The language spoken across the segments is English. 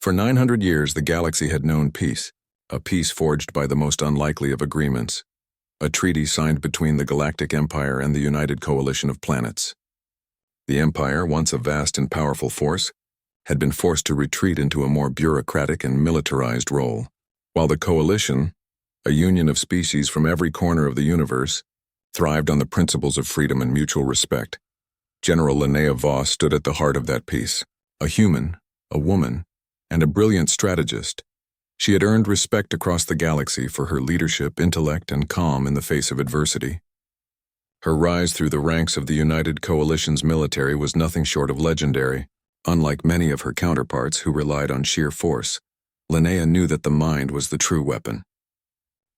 For 900 years, the galaxy had known peace, a peace forged by the most unlikely of agreements, a treaty signed between the Galactic Empire and the United Coalition of Planets. The Empire, once a vast and powerful force, had been forced to retreat into a more bureaucratic and militarized role, while the Coalition, a union of species from every corner of the universe, thrived on the principles of freedom and mutual respect. General Linnea Voss stood at the heart of that peace, a human, a woman, and a brilliant strategist. She had earned respect across the galaxy for her leadership, intellect, and calm in the face of adversity. Her rise through the ranks of the United Coalition's military was nothing short of legendary. Unlike many of her counterparts who relied on sheer force, Linnea knew that the mind was the true weapon.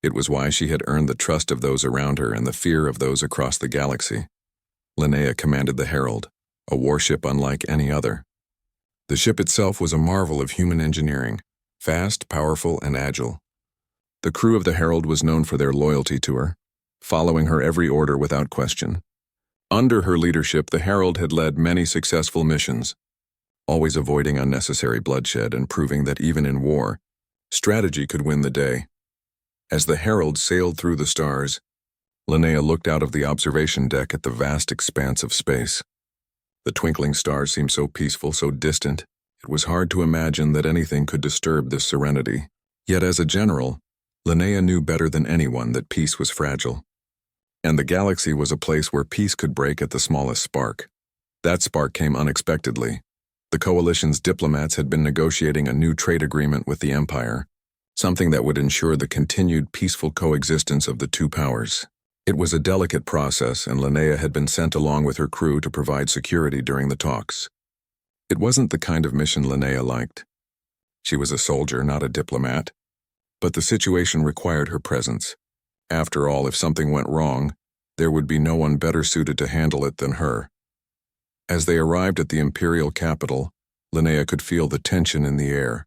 It was why she had earned the trust of those around her and the fear of those across the galaxy. Linnea commanded the Herald, a warship unlike any other. The ship itself was a marvel of human engineering, fast, powerful, and agile. The crew of the Herald was known for their loyalty to her, following her every order without question. Under her leadership, the Herald had led many successful missions, always avoiding unnecessary bloodshed and proving that even in war, strategy could win the day. As the Herald sailed through the stars, Linnea looked out of the observation deck at the vast expanse of space. The twinkling stars seemed so peaceful, so distant, it was hard to imagine that anything could disturb this serenity. Yet as a general, Linnea knew better than anyone that peace was fragile. And the galaxy was a place where peace could break at the smallest spark. That spark came unexpectedly. The Coalition's diplomats had been negotiating a new trade agreement with the Empire, something that would ensure the continued peaceful coexistence of the two powers. It was a delicate process, and Linnea had been sent along with her crew to provide security during the talks. It wasn't the kind of mission Linnea liked. She was a soldier, not a diplomat. But the situation required her presence. After all, if something went wrong, there would be no one better suited to handle it than her. As they arrived at the Imperial capital, Linnea could feel the tension in the air.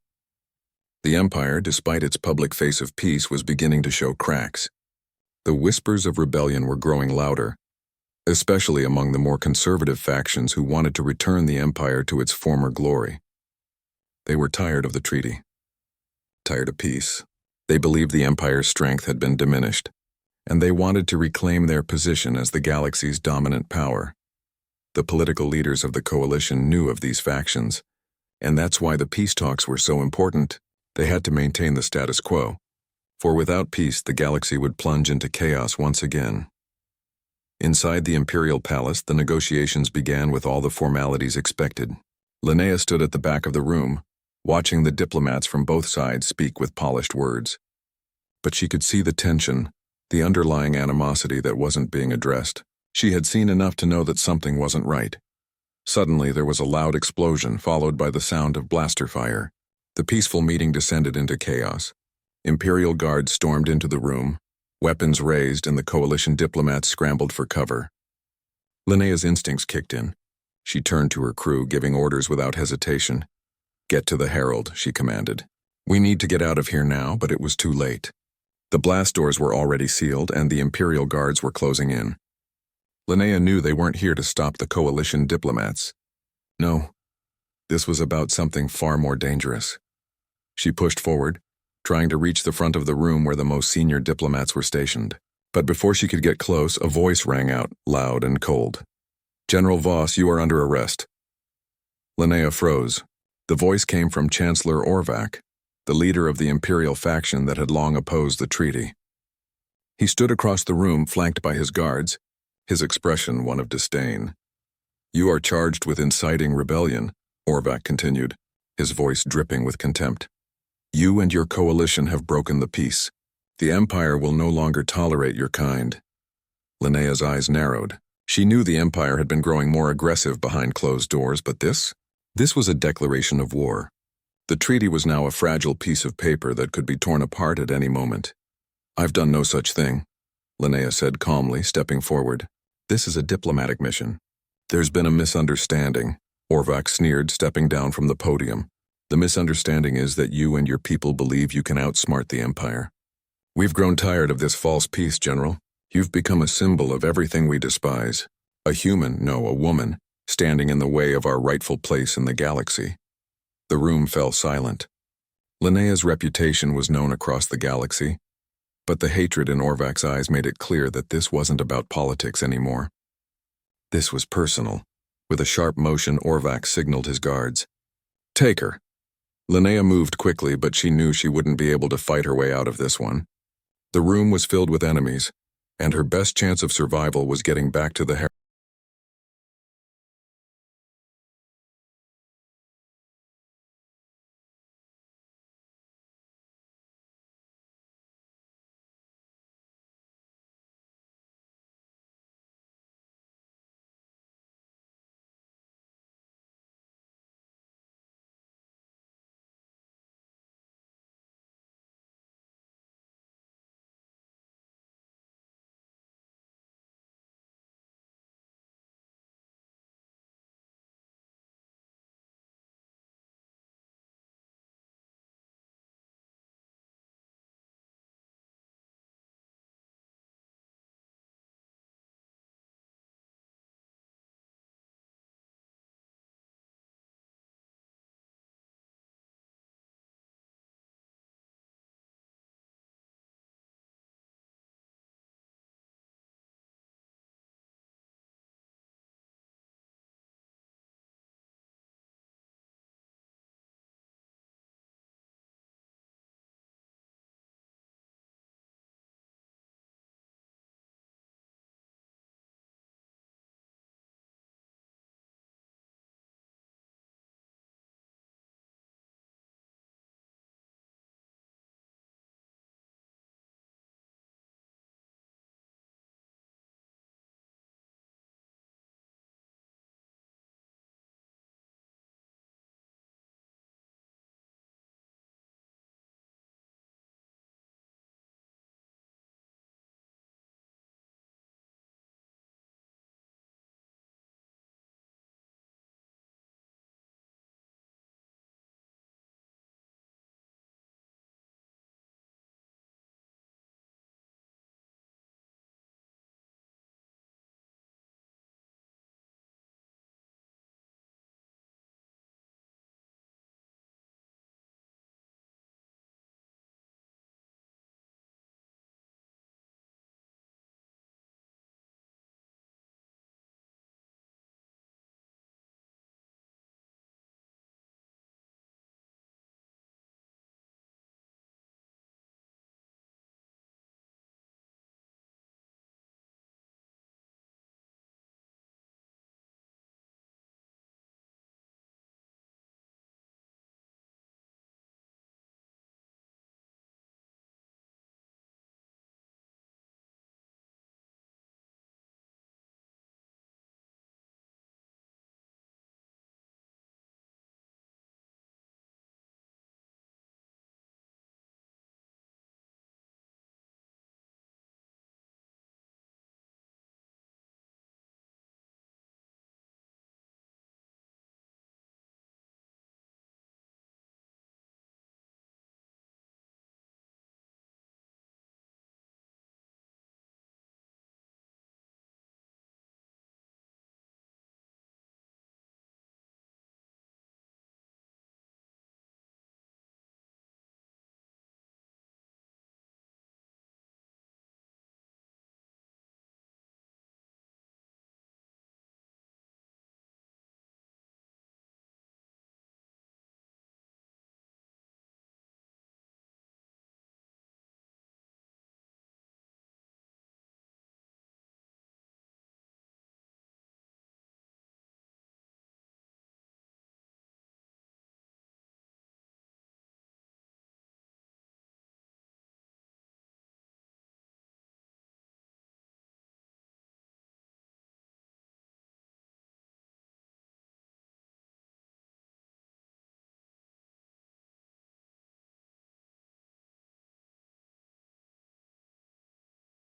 The Empire, despite its public face of peace, was beginning to show cracks. The whispers of rebellion were growing louder, especially among the more conservative factions who wanted to return the Empire to its former glory. They were tired of the treaty, tired of peace. They believed the Empire's strength had been diminished, and they wanted to reclaim their position as the galaxy's dominant power. The political leaders of the Coalition knew of these factions, and that's why the peace talks were so important. They had to maintain the status quo, for without peace, the galaxy would plunge into chaos once again. Inside the Imperial Palace, the negotiations began with all the formalities expected. Linnea stood at the back of the room, watching the diplomats from both sides speak with polished words. But she could see the tension, the underlying animosity that wasn't being addressed. She had seen enough to know that something wasn't right. Suddenly, there was a loud explosion, followed by the sound of blaster fire. The peaceful meeting descended into chaos. Imperial guards stormed into the room, weapons raised, and the Coalition diplomats scrambled for cover. Linnea's instincts kicked in. She turned to her crew, giving orders without hesitation. "Get to the Herald," she commanded. "We need to get out of here now," but it was too late. The blast doors were already sealed, and the Imperial guards were closing in. Linnea knew they weren't here to stop the Coalition diplomats. No, this was about something far more dangerous. She pushed forward, trying to reach the front of the room where the most senior diplomats were stationed. But before she could get close, a voice rang out, loud and cold. "General Voss, you are under arrest." Linnea froze. The voice came from Chancellor Orvac, the leader of the Imperial faction that had long opposed the treaty. He stood across the room, flanked by his guards, his expression one of disdain. "You are charged with inciting rebellion," Orvac continued, his voice dripping with contempt. "You and your coalition have broken the peace. The Empire will no longer tolerate your kind." Linnea's eyes narrowed. She knew the Empire had been growing more aggressive behind closed doors, but this was a declaration of war. The treaty was now a fragile piece of paper that could be torn apart at any moment. "I've done no such thing," Linnea said calmly, stepping forward. "This is a diplomatic mission." "There's been a misunderstanding," Orvac sneered, stepping down from the podium. "The misunderstanding is that you and your people believe you can outsmart the Empire. We've grown tired of this false peace, General. You've become a symbol of everything we despise. A human, no, a woman, standing in the way of our rightful place in the galaxy." The room fell silent. Linnea's reputation was known across the galaxy, but the hatred in Orvak's eyes made it clear that this wasn't about politics anymore. This was personal. With a sharp motion, Orvak signaled his guards. "Take her." Linnea moved quickly, but she knew she wouldn't be able to fight her way out of this one. The room was filled with enemies, and her best chance of survival was getting back to the